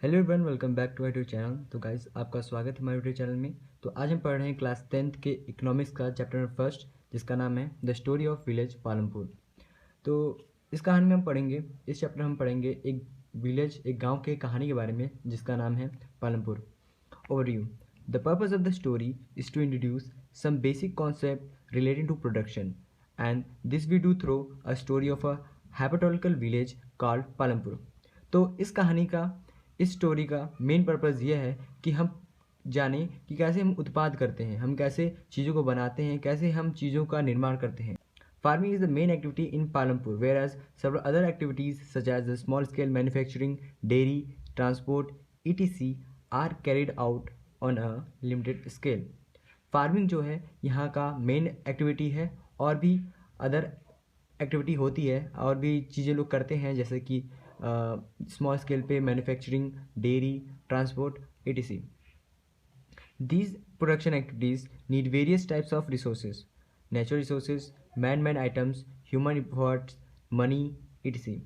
Hello everyone, welcome back to YouTube channel. तो guys, आपका स्वागत है हमारे यूट्यूब चैनल में। तो आज हम पढ़ रहे हैं क्लास 10th के इकोनॉमिक्स का चैप्टर नंबर फर्स्ट, जिसका नाम है the story of village Palampur. तो इस कहानी में हम पढ़ेंगे, इस चैप्टर हम पढ़ेंगे एक विलेज, एक गांव के कहानी के बारे में जिसका नाम है Palampur. Overview. The purpose of the story is to introduce some basic concept relating to production, and this we do through a story of a hypothetical village called Palampur. तो इस स्टोरी का मेन पर्पज़ ये है कि हम जानें कि कैसे हम उत्पाद करते हैं, हम कैसे चीज़ों को बनाते हैं, कैसे हम चीज़ों का निर्माण करते हैं। Farming is the main activity in Palampur, whereas several other activities such as the small scale manufacturing, dairy, transport, etc. are carried out on a limited scale. Farming जो है यहाँ का मेन एक्टिविटी है, और भी अदर एक्टिविटी होती है और भी चीज़ें लोग करते हैं, जैसे कि स्मॉल स्केल पे manufacturing, dairy, transport, etc. These production activities need various types of resources: natural resources, man-made items, human efforts, money, etc.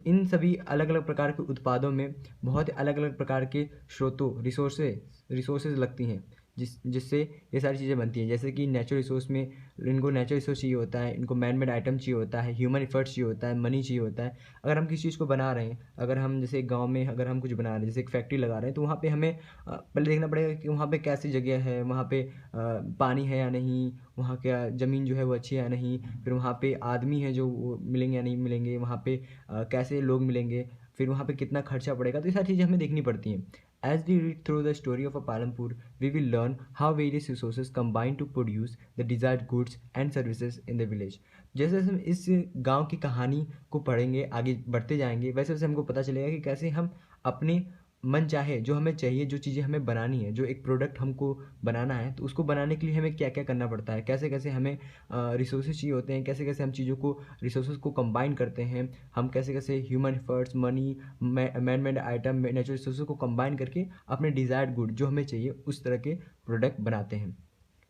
इन सभी अलग अलग प्रकार के उत्पादों में बहुत अलग अलग प्रकार के स्रोतों, रिसोर्सेज लगती हैं, जिससे ये सारी चीज़ें बनती हैं। जैसे कि नेचुरल रिसोर्स में इनको नेचुरल रिसोर्स चाहिए होता है, इनको मैन मेड आइटम चाहिए होता है, ह्यूमन एफर्ट्स चाहिए होता है, मनी चाहिए होता है। अगर हम किसी चीज़ को बना रहे हैं, अगर हम जैसे एक गाँव में अगर हम कुछ बना रहे हैं, जैसे एक फैक्ट्री लगा रहे हैं, तो वहाँ पे हमें पहले देखना पड़ेगा कि वहाँ पे कैसी जगह है, वहाँ पे पानी है या नहीं, वहाँ क्या ज़मीन जो है वो अच्छी है या नहीं, फिर वहाँ पे आदमी है जो वो मिलेंगे या नहीं मिलेंगे, वहाँ पे कैसे लोग मिलेंगे, फिर वहाँ पे कितना खर्चा पड़ेगा। तो ये सारी चीज़ें हमें देखनी पड़ती हैं। As we read through the story of a Palampur, we will learn how various resources combine to produce the desired goods and services in the village. जैसे जैसे हम इस गांव की कहानी को पढ़ेंगे, आगे बढ़ते जाएंगे, वैसे वैसे हमको पता चलेगा कि कैसे हम अपने मन चाहे जो हमें चाहिए, जो चीज़ें हमें बनानी है, जो एक प्रोडक्ट हमको बनाना है, तो उसको बनाने के लिए हमें क्या क्या करना पड़ता है, कैसे कैसे हमें रिसोर्सेज चाहिए होते हैं, कैसे कैसे हम चीज़ों को, रिसोर्सेज को कंबाइन करते हैं, हम कैसे कैसे human efforts, money, man made item, natural resources को कंबाइन करके अपने डिज़ायर्ड गुड जो हमें चाहिए उस तरह के प्रोडक्ट बनाते हैं।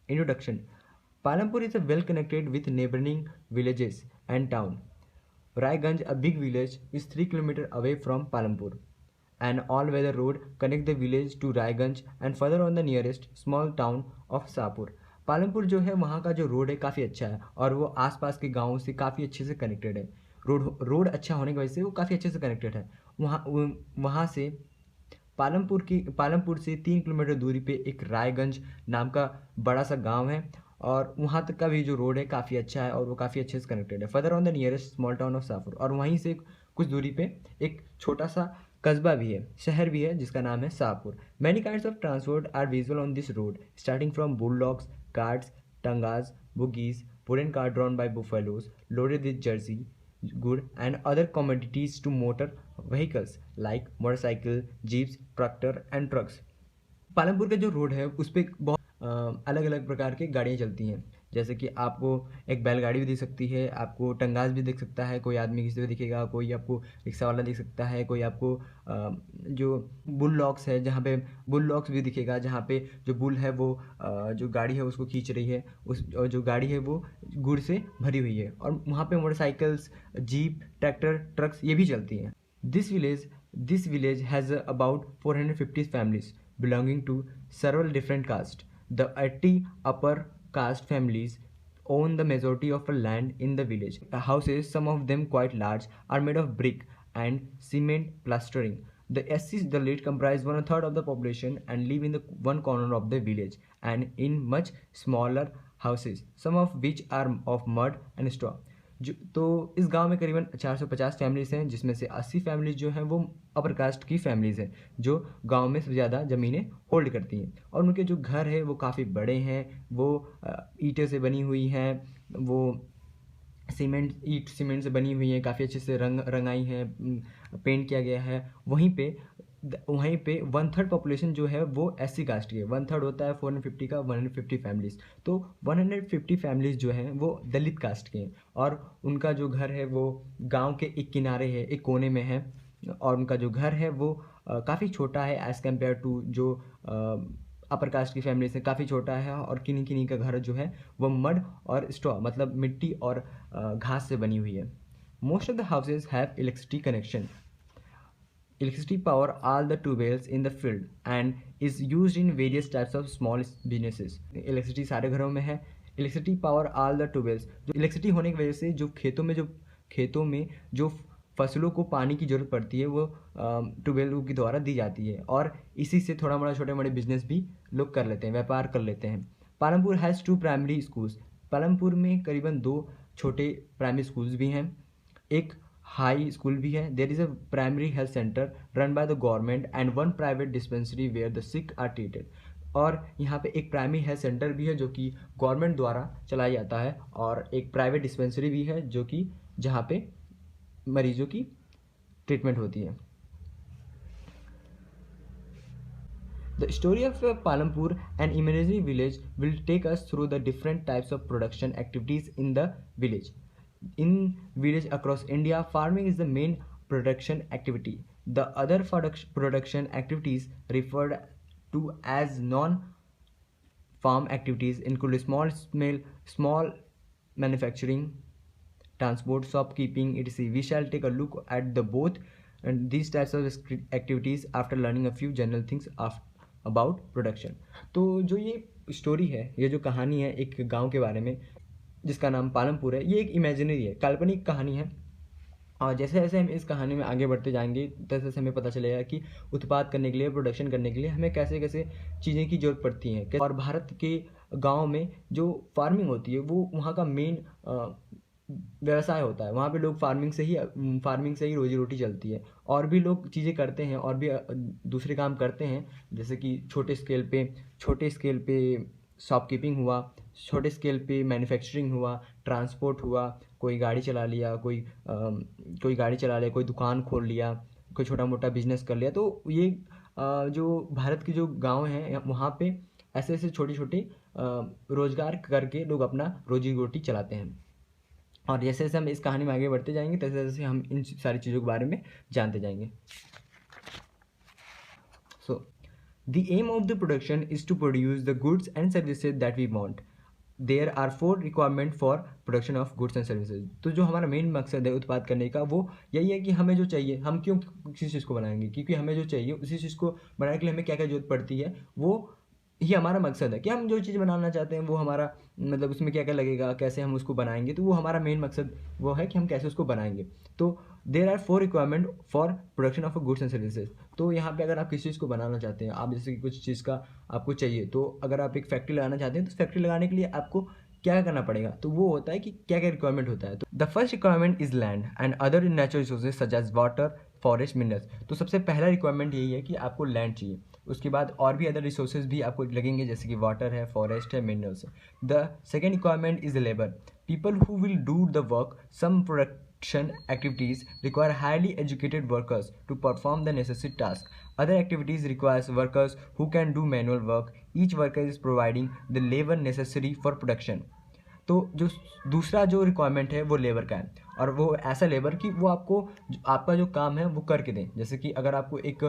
Introduction. Palampur is a well connected with neighbouring villages and town. Raiganj, a big village, is 3 kilometers away from Palampur. An all-weather road connects the village to Raiganj and further on the nearest small town of Sapur. Palampur जो है वहाँ का जो road है काफ़ी अच्छा है, और वो आसपास के गाँवों से काफ़ी अच्छे से कनेक्टेड है। रोड अच्छा होने की वजह से वो काफ़ी अच्छे से कनेक्टेड है। वहाँ से पालमपुर से 3 किलोमीटर दूरी पे एक रायगंज नाम का बड़ा सा गांव है, और वहाँ तक का भी जो रोड है काफ़ी अच्छा है और वो काफ़ी अच्छे से कनेक्टेड है। Further on the nearest small town of Sapur, और वहीं से कुछ दूरी पे एक छोटा सा कस्बा भी है, शहर भी है, जिसका नाम है Sapur. Many kinds of transport are visual on this road, starting from bullocks, carts, tongas, buggies, wooden cart drawn by buffaloes loaded with jersey, good and other commodities to motor vehicles like motorcycle, jeeps, tractor and trucks. Palampur का जो road है उस पर बहुत अलग अलग प्रकार की गाड़ियाँ चलती हैं। जैसे कि आपको एक बैलगाड़ी भी दिख सकती है, आपको टंगास भी दिख सकता है, कोई आदमी किसी को दिखेगा, कोई आपको रिक्शा वाला दिख सकता है, कोई आपको जो बुल लॉक्स है, जहाँ पे बुल लॉक्स भी दिखेगा, जहाँ पे जो बुल है वो जो गाड़ी है उसको खींच रही है, और जो गाड़ी है वो गुड़ से भरी हुई है, और वहाँ पे मोटरसाइकिल्स, जीप, ट्रैक्टर, ट्रक्स ये भी चलती हैं। This village has about 450 families belonging to several different castes. The 80 upper caste families own the majority of the land in the village. The houses, some of them quite large, are made of brick and cement plastering. The SCs, the lead, comprise 1/3 of the population and live in the one corner of the village and in much smaller houses, some of which are of mud and straw. तो इस गांव में करीबन 450 families हैं, जिसमें से 80 families जो हैं वो अपर कास्ट की फैमिलीज़ हैं, जो गांव में सबसे ज़्यादा ज़मीनें होल्ड करती हैं, और उनके जो घर है वो काफ़ी बड़े हैं, वो ईंटें से बनी हुई हैं, वो सीमेंट से बनी हुई हैं, काफ़ी अच्छे से रंगाई हैं, पेंट किया गया है। वहीं पे 1/3 पॉपुलेशन जो है वो SC कास्ट की है। 1/3 होता है 450 का, 150 फैमिलीज़। तो 150 फैमिलीज़ जो हैं वो दलित कास्ट के हैं, और उनका जो घर है वो गांव के एक किनारे है, एक कोने में है, और उनका जो घर है वो काफ़ी छोटा है एज़ कम्पेयर टू जो अपर कास्ट की फैमिली से काफ़ी छोटा है, और किन्हीं किन्हीं का घर जो है वो मड और स्ट्रॉ मतलब मिट्टी और घास से बनी हुई है। Most of the houses have electricity connection. electricity power all the tubewells in the field and is used in various types of small businesses. Electricity सारे घरों में है. Electricity power all the tube wells, जो इलेक्ट्रिसिटी होने की वजह से जो खेतों में जो फसलों को पानी की ज़रूरत पड़ती है वो ट्यूबवेल के द्वारा दी जाती है, और इसी से थोड़ा मोड़ा छोटे मोटे बिजनेस भी लोग कर लेते हैं, व्यापार कर लेते हैं. Palampur has 2 primary schools. Palampur में करीबन 2 छोटे प्राइमरी स्कूल्स भी हैं, एक हाई स्कूल भी है. There is a primary health centre run by the government and 1 private dispensary where the sick are treated. और यहाँ पे एक प्राइमरी हेल्थ सेंटर भी है जो कि गवर्नमेंट द्वारा चलाया जाता है, और एक प्राइवेट डिस्पेंसरी भी है जो कि जहाँ पे मरीजों की ट्रीटमेंट होती है. The story of Palampur, an imaginary village, will take us through the different types of production activities in the village. In village across India, farming is the main production activity. The other production activities referred to as non-farm activities include small manufacturing, transport, shopkeeping, etc. We shall take a look at the both and these types of activities after learning a few general things about production. तो जो ये story है, ये जो कहानी है एक गांव के बारे में जिसका नाम पालमपुर है, ये एक इमेजिनरी है, काल्पनिक कहानी है. और जैसे जैसे हम इस कहानी में आगे बढ़ते जाएंगे तैसे तैसे हमें पता चलेगा कि उत्पाद करने के लिए, प्रोडक्शन करने के लिए हमें कैसे कैसे चीज़ें की ज़रूरत पड़ती हैं. और भारत के गाँव में जो फार्मिंग होती है वो वहाँ का मेन व्यवसाय होता है. वहाँ पे लोग फार्मिंग से ही रोजी रोटी चलती है. और भी लोग चीज़ें करते हैं और भी दूसरे काम करते हैं, जैसे कि छोटे स्केल पे शॉपकीपिंग हुआ, छोटे स्केल पे मैन्युफैक्चरिंग हुआ, ट्रांसपोर्ट हुआ, कोई गाड़ी चला लिया, कोई दुकान खोल लिया, कोई छोटा मोटा बिजनेस कर लिया. तो ये जो भारत के जो गाँव हैं वहाँ पे ऐसे ऐसे छोटे छोटे रोजगार करके लोग अपना रोजी रोटी चलाते हैं. और जैसे जैसे हम इस कहानी में आगे बढ़ते जाएंगे तैसे तैसे हम इन सारी चीज़ों के बारे में जानते जाएंगे. So the aim of the production is to produce the goods and services that we want. There are 4 requirement for production of goods and services. तो जो हमारा मेन मकसद है उत्पाद करने का वो यही है कि हमें जो चाहिए, हम क्यों किसी चीज़ को बनाएंगे, क्योंकि हमें जो चाहिए उसी चीज़ को बनाने के लिए हमें क्या क्या जरूरत पड़ती है, वो ही हमारा मकसद है कि हम जो चीज़ बनाना चाहते हैं वो हमारा मतलब उसमें क्या क्या लगेगा, कैसे हम उसको बनाएंगे. तो वो हमारा मेन मकसद वो है कि हम कैसे उसको बनाएंगे. तो there are 4 requirement for production of goods and services. तो यहाँ पे अगर आप किसी चीज़ को बनाना चाहते हैं, आप जैसे कि कुछ चीज़ का आपको चाहिए, तो अगर आप एक फैक्ट्री लगाना चाहते हैं तो फैक्ट्री लगाने के लिए आपको क्या करना पड़ेगा, तो वो होता है कि क्या क्या रिक्वायरमेंट होता है. तो the first requirement is land and other natural resources such as water, forest, minerals. तो सबसे पहला रिक्वायरमेंट यही है कि आपको लैंड चाहिए. उसके बाद और भी अदर रिसोर्सेज भी आपको लगेंगे, जैसे कि वाटर है, फॉरेस्ट है, मिनरल्स है. The second requirement is labour, people who will do the work. Some production activities require highly educated workers to perform the necessary task. Other activities requires workers who can do manual work. Each worker is providing the labor necessary for production. तो जो दूसरा जो requirement है वो labour का है, और वो ऐसा लेबर कि वो आपको आपका जो काम है वो करके दें. जैसे कि अगर आपको एक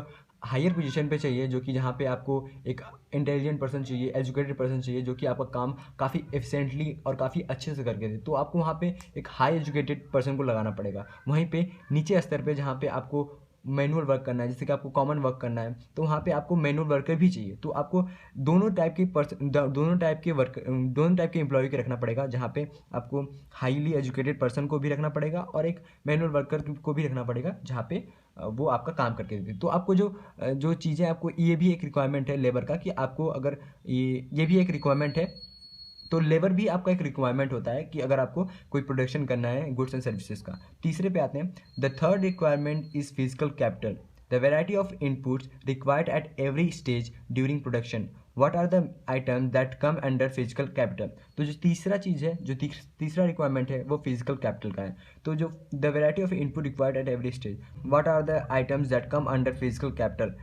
हायर पोजीशन पे चाहिए, जो कि जहाँ पे आपको एक इंटेलिजेंट पर्सन चाहिए, एजुकेटेड पर्सन चाहिए, जो कि आपका काम काफ़ी एफिशिएंटली और काफ़ी अच्छे से करके दे, तो आपको वहाँ पे एक हाई एजुकेटेड पर्सन को लगाना पड़ेगा. वहीं पे नीचे स्तर पे जहाँ पे आपको मैनुअल वर्क करना है, जैसे कि आपको कॉमन वर्क करना है, तो वहाँ पे आपको मैनुअल वर्कर भी चाहिए. तो आपको दोनों टाइप के एम्प्लॉय के रखना पड़ेगा, जहाँ पे आपको हाईली एजुकेटेड पर्सन को भी रखना पड़ेगा और एक मैनुअल वर्कर को भी रखना पड़ेगा, जहाँ पे वो आपका काम करके देते. तो आपको जो चीज़ें, आपको ये भी एक रिक्वायरमेंट है लेबर का, कि आपको अगर ये भी एक रिक्वायरमेंट है, तो लेबर भी आपका एक रिक्वायरमेंट होता है कि अगर आपको कोई प्रोडक्शन करना है गुड्स एंड सर्विसेज का. तीसरे पे आते हैं. The third requirement is physical capital, the variety of inputs required at every stage during production. What are the items that come under physical capital. तो जो तीसरा चीज़ है, जो तीसरा रिक्वायरमेंट है वो फिजिकल कैपिटल का है. तो जो the variety of input required at every stage, what are the items that come under physical capital.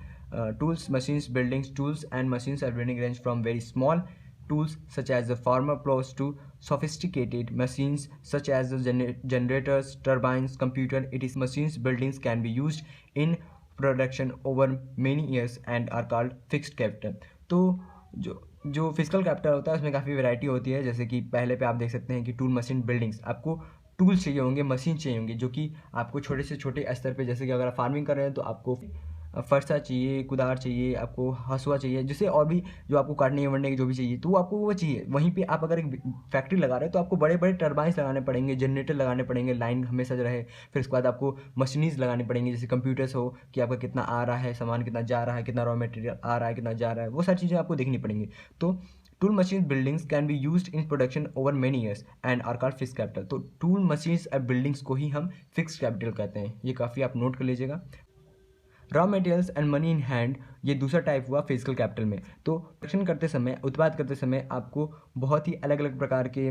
Tools, machines, buildings. Tools and machines are range from very small tools such as the farmer plows to sophisticated machines such as the generators, turbines, computer. It is machines, buildings can be used in production over many years and are called fixed capital. तो जो physical capital होता है उसमें काफ़ी variety होती है, जैसे कि पहले पे आप देख सकते हैं कि टूल, मशीन, बिल्डिंग्स. आपको टूल्स चाहिए होंगे, मशीन चाहिए होंगे, जो कि आपको छोटे से छोटे स्तर पे, जैसे कि अगर आप फार्मिंग कर रहे हैं तो आपको फरसा चाहिए, कुदार चाहिए, आपको हसुआ चाहिए, जिससे और भी जो आपको काटने वरने की जो भी चाहिए तो वो आपको वो चाहिए। वहीं पे आप अगर एक फैक्ट्री लगा रहे हो तो आपको बड़े बड़े टर्बाइंस लगाने पड़ेंगे, जनरेटर लगाने पड़ेंगे, लाइन हमेशा रहे। फिर उसके बाद आपको मशीनीज लगानी पड़ेंगी, जैसे कंप्यूटर्स हो कि आपका कितना आ रहा है सामान, कितना जा रहा है, कितना रॉ मटेरियल आ रहा है, कितना जा रहा है, वो सारी चीज़ें आपको देखनी पड़ेंगी। तो tool machine buildings can be used in production over many years and are called fix capital. तो टूल मशीन्स और बिल्डिंग्स को ही हम फिक्स कैपिटल कहते हैं। ये काफ़ी आप नोट कर लीजिएगा। Raw materials and money in hand, ये दूसरा टाइप हुआ फिजिकल कैपिटल में। तो प्रोडक्शन करते समय, उत्पाद करते समय आपको बहुत ही अलग अलग प्रकार के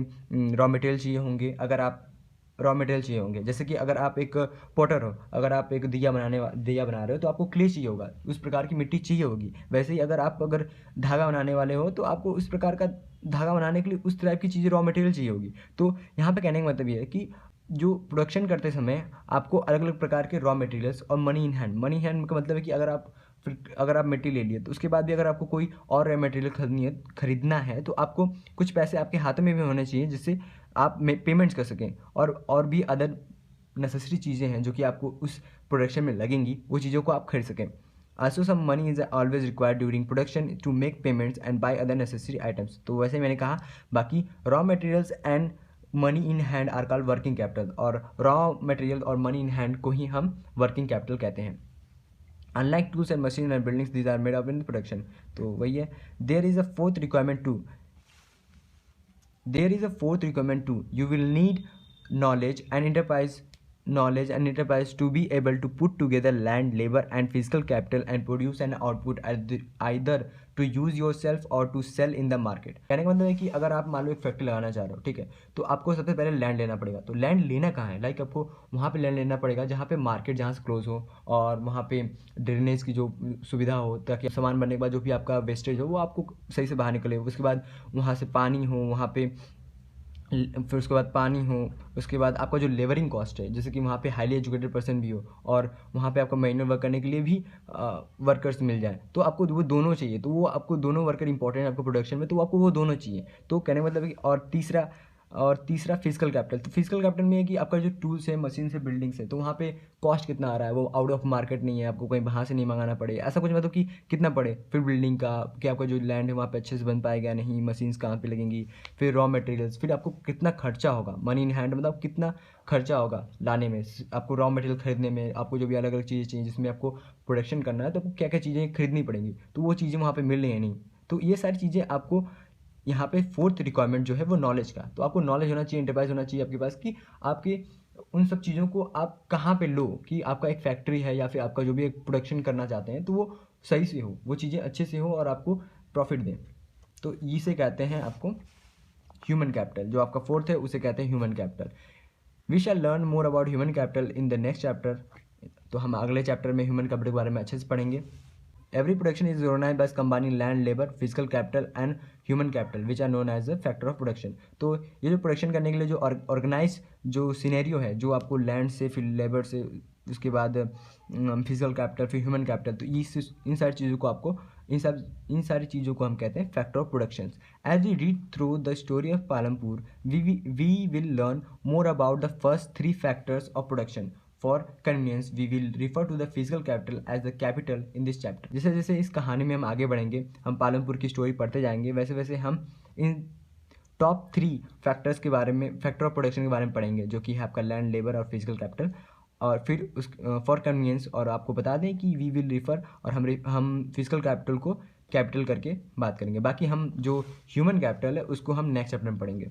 रॉ मटेरियल चाहिए होंगे। अगर आप रॉ मटेरियल चाहिए होंगे, जैसे कि अगर आप एक पॉटर हो, अगर आप एक दिया बना रहे हो तो आपको क्ले चाहिए होगा, उस प्रकार की मिट्टी चाहिए होगी। वैसे ही अगर धागा बनाने वाले हो तो आपको उस प्रकार का धागा बनाने के लिए उस टाइप की चीज़ें, रॉ मटेरियल चाहिए होगी। तो यहाँ पे कहने का मतलब ये है कि जो प्रोडक्शन करते समय आपको अलग अलग प्रकार के रॉ मटेरियल्स और मनी इन हैंड का मतलब है कि अगर आप मिट्टी ले लिए तो उसके बाद भी अगर आपको कोई और रॉ मटेरियल खरीदना है तो आपको कुछ पैसे आपके हाथों में भी होने चाहिए, जिससे आप पेमेंट्स कर सकें। और भी अदर नेसेसरी चीज़ें हैं जो कि आपको उस प्रोडक्शन में लगेंगी, वो चीज़ों को आप खरीद सकें। Also some money is always required during production to make payments and buy other necessary items। तो वैसे मैंने कहा, बाकी raw materials and money in hand are called working capital, और रॉ मटेरियल और मनी इन हैंड को ही हम वर्किंग कैपिटल कहते हैं। Unlike tools and machine and buildings, these are made up in production. तो वही है। There is a fourth requirement to you will need knowledge and enterprise to be able to put together land, labor and physical capital and produce an output either to use yourself or to sell in the market। कहने का मतलब है कि अगर आप मान लो एक factory लगाना चाह रहे हो, ठीक है, तो आपको सबसे पहले लैंड लेना पड़ेगा। तो लैंड लेना कहाँ है? लाइक आपको वहाँ पे लैंड लेना पड़ेगा जहाँ पे मार्केट जहाँ से क्लोज हो, और वहाँ पे ड्रेनेज की जो सुविधा हो, ताकि सामान बनने के बाद जो भी आपका वेस्टेज हो वो आपको सही से बाहर निकले। उसके बाद वहाँ से पानी हो, वहाँ पे फिर उसके बाद पानी हो, उसके बाद आपका जो लेबरिंग कॉस्ट है, जैसे कि वहाँ पे हाईली एजुकेटेड पर्सन भी हो और वहाँ पे आपको मैनुअल वर्क करने के लिए भी वर्कर्स मिल जाए, तो आपको वो दोनों चाहिए। तो वो आपको दोनों वर्कर इंपॉर्टेंट है आपको प्रोडक्शन में, तो आपको वो दोनों चाहिए। तो कहने का मतलब है कि और तीसरा फिजिकल कैपिटल। तो फिजिकल कैपिटल में है कि आपका जो टूल्स है, मशीन से, बिल्डिंग्स है, तो वहाँ पे कॉस्ट कितना आ रहा है, वो आउट ऑफ मार्केट नहीं है, आपको कहीं बाहर से नहीं मंगाना पड़े, ऐसा कुछ मतलब कि कितना पड़े। फिर बिल्डिंग का कि आपका जो लैंड है वहाँ पे अच्छे से बन पाएगा नहीं, मशीन्स कहाँ पे लगेंगी, फिर रॉ मटेरियल्स, फिर आपको कितना खर्चा होगा, मनी इन हैंड मतलब कितना खर्चा होगा लाने में, आपको रॉ मटेरियल खरीदने में, आपको जो भी अलग अलग चीज़ें चाहिए जिसमें आपको प्रोडक्शन करना है, तो आपको क्या क्या चीज़ें खरीदनी पड़ेंगी, तो वो चीज़ें वहाँ पर मिल रही है नहीं। तो ये सारी चीज़ें आपको यहाँ पे फोर्थ रिक्वायरमेंट जो है वो नॉलेज का। तो आपको नॉलेज होना चाहिए, एंटरप्राइज होना चाहिए आपके पास, कि आपके उन सब चीज़ों को आप कहाँ पे लो, कि आपका एक फैक्ट्री है या फिर आपका जो भी एक प्रोडक्शन करना चाहते हैं तो वो सही से हो, वो चीज़ें अच्छे से हो और आपको प्रॉफिट दें। तो इसे कहते हैं आपको ह्यूमन कैपिटल। जो आपका फोर्थ है उसे कहते हैं human capital. We shall learn more about human capital in the next chapter. तो हम अगले चैप्टर में ह्यूमन कैपिटल के बारे में अच्छे से पढ़ेंगे। Every production is organized by combining land, labor, physical capital and human capital, which are known as the factor of production। तो ये जो प्रोडक्शन करने के लिए जो ऑर्गेनाइज जो सिनेरियो है, जो आपको लैंड से, फिर लेबर से, उसके बाद फिजिकल कैपिटल, फिर ह्यूमन कैपिटल, तो इन सारी चीज़ों को आपको इन सारी चीज़ों को हम कहते हैं factor of production. As we read through the story of Palampur, we will learn more about the first 3 factors of production. For convenience, we will refer to the physical capital as the capital in this chapter। जैसे जैसे इस कहानी में हम आगे बढ़ेंगे, हम पालमपुर की स्टोरी पढ़ते जाएंगे, वैसे वैसे हम इन टॉप 3 फैक्टर्स के बारे में, फैक्टर ऑफ प्रोडक्शन के बारे में पढ़ेंगे, जो कि है आपका लैंड, लेबर और फिजिकल कैपिटल। और फिर उस फॉर कन्वीनियंस, और आपको बता दें कि वी विल रिफर, और हम फिजिकल कैपिटल को कैपिटल करके बात करेंगे। बाकी हम जो ह्यूमन कैपिटल है उसको हम नेक्स्ट चैप्टर में पढ़ेंगे।